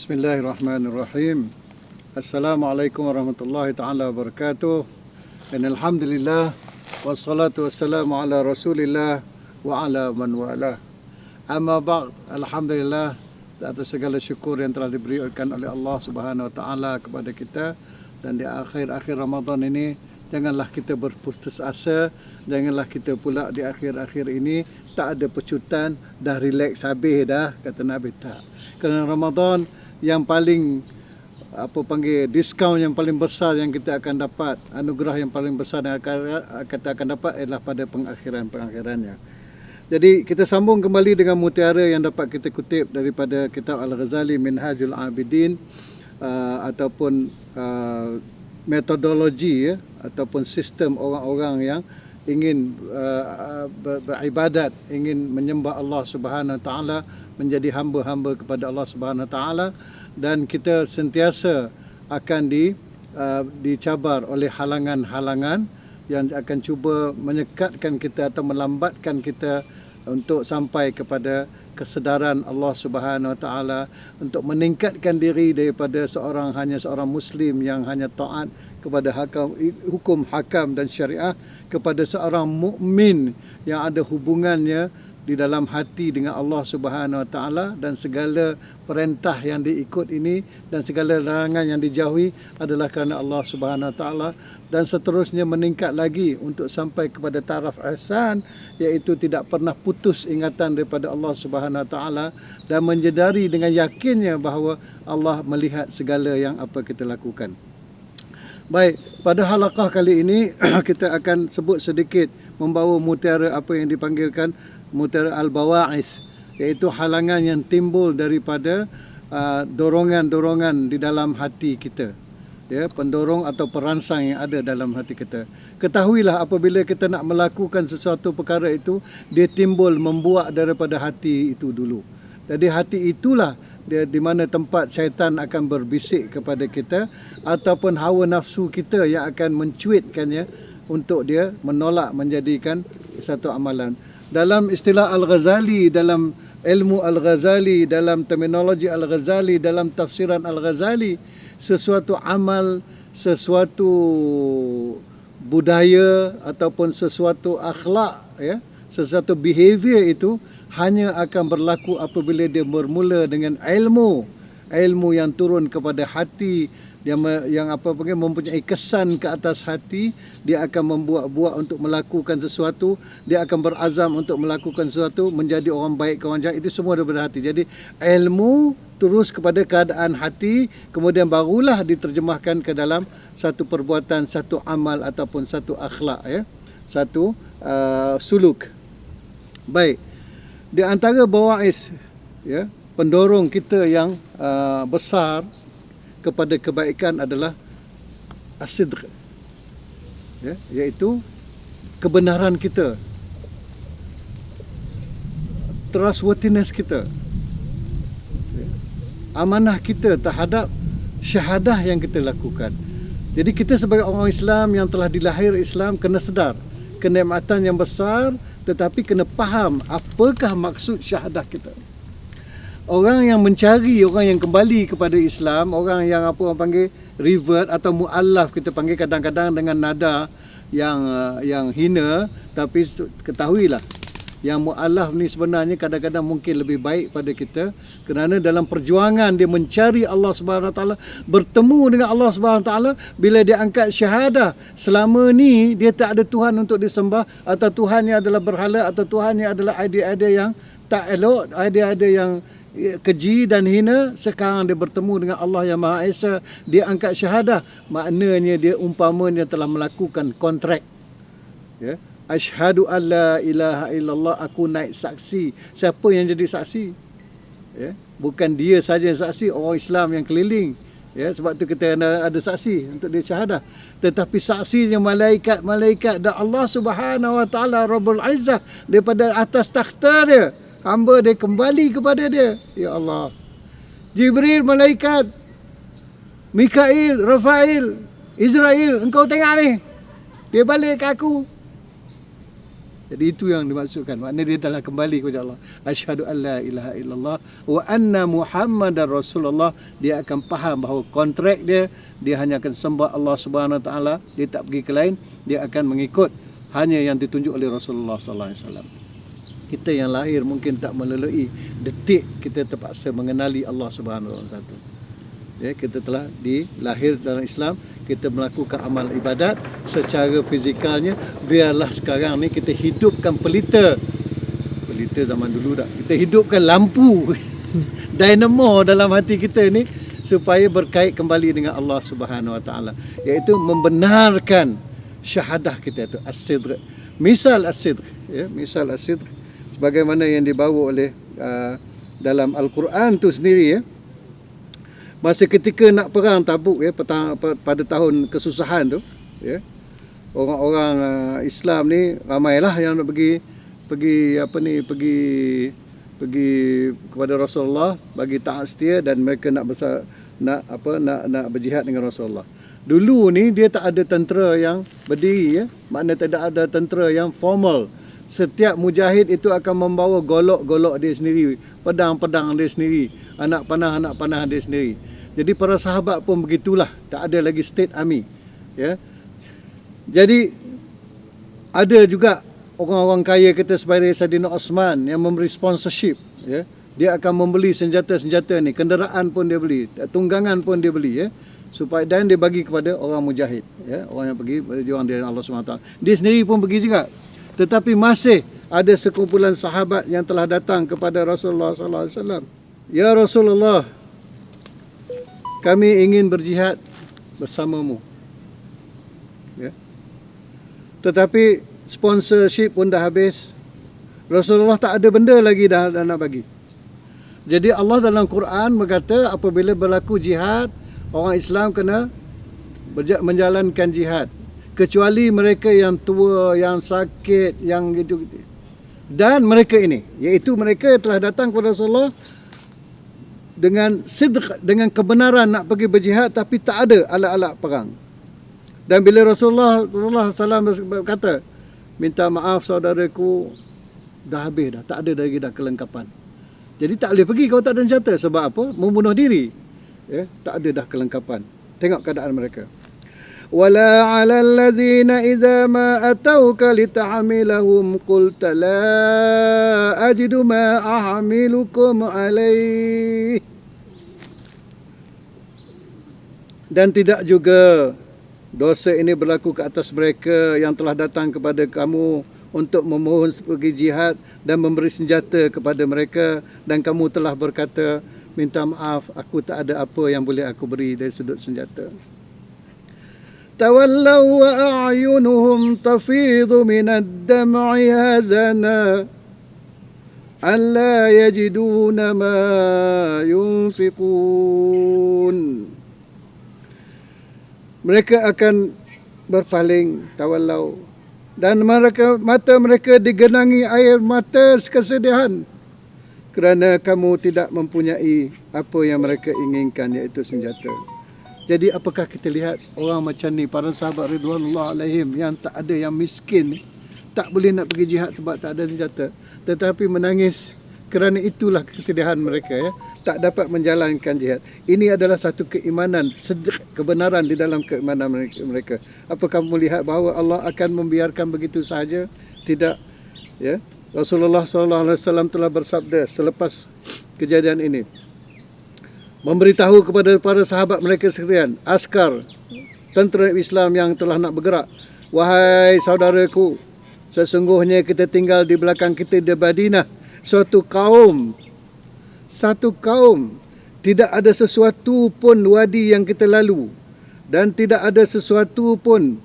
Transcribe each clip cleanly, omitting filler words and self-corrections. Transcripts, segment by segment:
Bismillahirrahmanirrahim. Assalamualaikum warahmatullahi taala wabarakatuh. Alhamdulillah wassalatu wassalamu ala Rasulillah wa ala man wala. Amma ba'd. Alhamdulillah, atas segala syukur yang telah diberikan oleh Allah Subhanahu wa taala kepada kita, dan di akhir-akhir Ramadan ini janganlah kita berputus asa, janganlah kita pula di akhir-akhir ini tak ada pecutan, dah relax habis dah, kata Nabi. Tak. Kerana Ramadan yang paling diskaun yang paling besar yang kita akan dapat, anugerah yang paling besar yang kita akan dapat adalah pada pengakhirannya. Jadi kita sambung kembali dengan mutiara yang dapat kita kutip daripada kitab Al-Ghazali Minhajul Abidin, ataupun metodologi ataupun sistem orang-orang yang ingin beribadat, ingin menyembah Allah Subhanahu Wa Taala, menjadi hamba-hamba kepada Allah Subhanahu Wa Taala, dan kita sentiasa akan dicabar oleh halangan-halangan yang akan cuba menyekatkan kita atau melambatkan kita untuk sampai kepada kesedaran Allah Subhanahu Wa Taala, untuk meningkatkan diri daripada hanya seorang Muslim yang hanya taat kepada hukum hakam dan syariah, kepada seorang mukmin yang ada hubungannya di dalam hati dengan Allah Subhanahu Wa Taala, dan segala perintah yang diikut ini dan segala larangan yang dijauhi adalah kerana Allah Subhanahu Wa Taala, dan seterusnya meningkat lagi untuk sampai kepada taraf ihsan, iaitu tidak pernah putus ingatan daripada Allah Subhanahu Wa Taala, dan menyedari dengan yakinnya bahawa Allah melihat segala yang apa kita lakukan. Baik, pada halaqah kali ini kita akan sebut sedikit, membawa mutiara apa yang dipanggilkan mutiara al-bawa'is, iaitu halangan yang timbul daripada dorongan-dorongan di dalam hati kita, ya, pendorong atau perangsang yang ada dalam hati kita. Ketahuilah, apabila kita nak melakukan sesuatu perkara itu, dia timbul membuat daripada hati itu dulu. Jadi hati itulah dia di mana tempat syaitan akan berbisik kepada kita, ataupun hawa nafsu kita yang akan mencuitkannya untuk dia menolak menjadikan satu amalan. Dalam istilah Al-Ghazali, dalam ilmu Al-Ghazali, dalam terminologi Al-Ghazali, dalam tafsiran Al-Ghazali, sesuatu amal, sesuatu budaya ataupun sesuatu akhlak, ya, sesuatu behavior itu hanya akan berlaku apabila dia bermula dengan ilmu yang turun kepada hati, yang mempunyai kesan ke atas hati. Dia akan membuat-buat untuk melakukan sesuatu, dia akan berazam untuk melakukan sesuatu, menjadi orang baik ke orang jahat, itu semua daripada hati. Jadi ilmu terus kepada keadaan hati, kemudian barulah diterjemahkan ke dalam satu perbuatan, satu amal ataupun satu akhlak, ya, satu suluk. Baik, di antara bawa'is, ya, pendorong kita yang besar kepada kebaikan adalah as-sidq, ya, iaitu kebenaran kita, trustworthiness kita, ya, amanah kita terhadap syahadah yang kita lakukan. Jadi kita sebagai orang Islam yang telah dilahir Islam kena sedar kenikmatan yang besar, tetapi kena faham apakah maksud syahadah kita. Orang yang mencari, orang yang kembali kepada Islam, orang yang orang panggil revert atau mu'allaf, kita panggil kadang-kadang dengan nada yang hina, tapi ketahuilah yang mu'allaf ni sebenarnya kadang-kadang mungkin lebih baik pada kita, kerana dalam perjuangan dia mencari Allah Subhanahu Wa Taala, bertemu dengan Allah Subhanahu Wa Taala, bila dia angkat syahadah, selama ni dia tak ada Tuhan untuk disembah, atau Tuhannya adalah berhala, atau Tuhannya adalah idea-idea yang tak elok, idea-idea yang keji dan hina. Sekarang dia bertemu dengan Allah yang Maha Esa, dia angkat syahadah, maknanya dia umpamanya telah melakukan kontrak, ya. Asyhadu an la ilaha illallah, aku naik saksi. Siapa yang jadi saksi? Ya, bukan dia saja yang saksi, orang Islam yang keliling. Ya, sebab tu kita ada saksi untuk dia syahadah. Tetapi saksinya malaikat dan Allah Subhanahu Wa Taala Rabbul Izzah, daripada atas takhta dia, hamba dia kembali kepada dia. Ya Allah, Jibril, malaikat, Mikail, Rafail, Israel, engkau tengok ni, dia balik ke aku. Jadi itu yang dimaksudkan. Maknanya dia telah kembali kepada Allah. Asyhadu an la ilaha illallah wa anna Muhammadar Rasulullah. Dia akan faham bahawa kontrak dia hanya akan sembah Allah Subhanahu Wa Taala, dia tak pergi ke lain, dia akan mengikut hanya yang ditunjuk oleh Rasulullah sallallahu alaihi wasallam. Kita yang lahir mungkin tak melalui detik kita terpaksa mengenali Allah Subhanahu Wa Taala. Ya, kita telah dilahir dalam Islam, kita melakukan amal ibadat secara fizikalnya. Biarlah sekarang ni kita hidupkan pelita zaman dulu dah, kita hidupkan lampu dynamo dalam hati kita ni supaya berkait kembali dengan Allah Subhanahu Wa Taala, iaitu membenarkan syahadah kita itu as-sidq. Misal as-sidq, ya, misal as-sidq sebagaimana yang dibawa oleh dalam Al-Quran tu sendiri, ya. Masa ketika nak perang Tabuk, ya, pada tahun kesusahan tu, ya, orang-orang Islam ni ramailah yang nak pergi kepada Rasulullah bagi taat setia, dan mereka nak berjihad dengan Rasulullah. Dulu ni dia tak ada tentera yang berdiri, ya. Maknanya tidak ada tentera yang formal. Setiap mujahid itu akan membawa golok-golok dia sendiri, pedang-pedang dia sendiri, anak panah dia sendiri. Jadi para sahabat pun begitulah, tak ada lagi state army, ya. Jadi ada juga orang-orang kaya kita seperti Saidina Osman yang memberi sponsorship, ya. Dia akan membeli senjata-senjata ni, kenderaan pun dia beli, tunggangan pun dia beli, ya, supaya dan dia bagi kepada orang mujahid, ya, orang yang pergi berjuang di Allah SWT. Dia sendiri pun pergi juga. Tetapi masih ada sekumpulan sahabat yang telah datang kepada Rasulullah SAW. Ya Rasulullah, kami ingin berjihad bersamamu, ya. Tetapi sponsorship pun dah habis. Rasulullah tak ada benda lagi dah nak bagi. Jadi Allah dalam Quran berkata apabila berlaku jihad, orang Islam kena menjalankan jihad, kecuali mereka yang tua, yang sakit, yang gitu. Dan mereka ini, iaitu mereka yang telah datang kepada Rasulullah dengan sidq, dengan kebenaran nak pergi berjihad, tapi tak ada alat-alat perang. Dan bila Rasulullah SAW berkata, minta maaf saudaraku, dah habis dah, tak ada lagi dah kelengkapan. Jadi tak boleh pergi kalau tak ada senjata. Sebab apa? Membunuh diri, ya, tak ada dah kelengkapan. Tengok keadaan mereka. Wala 'alal ladzina idza ma atauka litahmilahum qulta la ajidu ma ahmilukum alaih. Dan tidak juga dosa ini berlaku ke atas mereka yang telah datang kepada kamu untuk memohon pergi jihad dan memberi senjata kepada mereka, dan kamu telah berkata, minta maaf, aku tak ada apa yang boleh aku beri dari sudut senjata. Tawallaw wa a'yunuhum tafidu minad dam'i hazana alla yajiduna ma yunfiqun. Mereka akan berpaling, tawallau, dan mata mereka digenangi air mata kesedihan kerana kamu tidak mempunyai apa yang mereka inginkan, iaitu senjata. Jadi apakah kita lihat orang macam ni, para sahabat ridwanullah alaihim yang tak ada, yang miskin, tak boleh nak pergi jihad sebab tak ada senjata, tetapi menangis kerana itulah kesedihan mereka, ya, tak dapat menjalankan jihad. Ini adalah satu keimanan, kebenaran di dalam keimanan mereka. Apakah kamu lihat bahawa Allah akan membiarkan begitu sahaja? Tidak, ya. Rasulullah SAW telah bersabda selepas kejadian ini, memberitahu kepada para sahabat mereka sekalian, askar tentera Islam yang telah nak bergerak, wahai saudaraku, sesungguhnya kita tinggal di belakang kita di Madinah satu kaum, tidak ada sesuatu pun wadi yang kita lalu, dan tidak ada sesuatu pun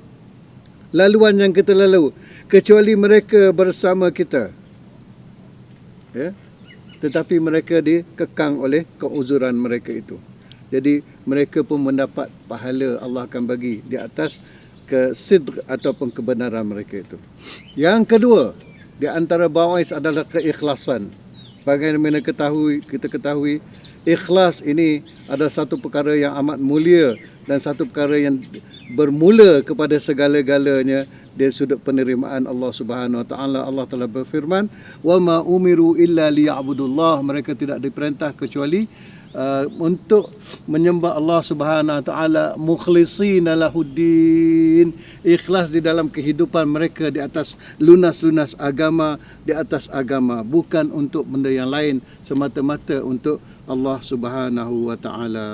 laluan yang kita lalu kecuali mereka bersama kita, ya. Tetapi mereka dikekang oleh keuzuran mereka itu. Jadi mereka pun mendapat pahala, Allah akan bagi di atas kesidq ataupun kebenaran mereka itu. Yang kedua, di antara bawais adalah keikhlasan. Bagaimana kita ketahui, ikhlas ini adalah satu perkara yang amat mulia dan satu perkara yang bermula kepada segala-galanya dari sudut penerimaan Allah Subhanahu Wa Taala. Allah telah berfirman, "Wa ma umiru illa liya'budullah." Mereka tidak diperintah kecuali untuk menyembah Allah Subhanahu Wa Taala mukhlishina lahuddin, ikhlas di dalam kehidupan mereka di atas lunas-lunas agama, di atas agama, bukan untuk benda yang lain, semata-mata untuk Allah Subhanahu Wa Taala.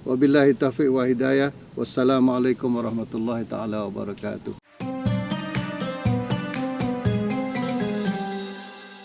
Wabillahi taufiq wa hidayah. Wassalamualaikum warahmatullahi taala wabarakatuh.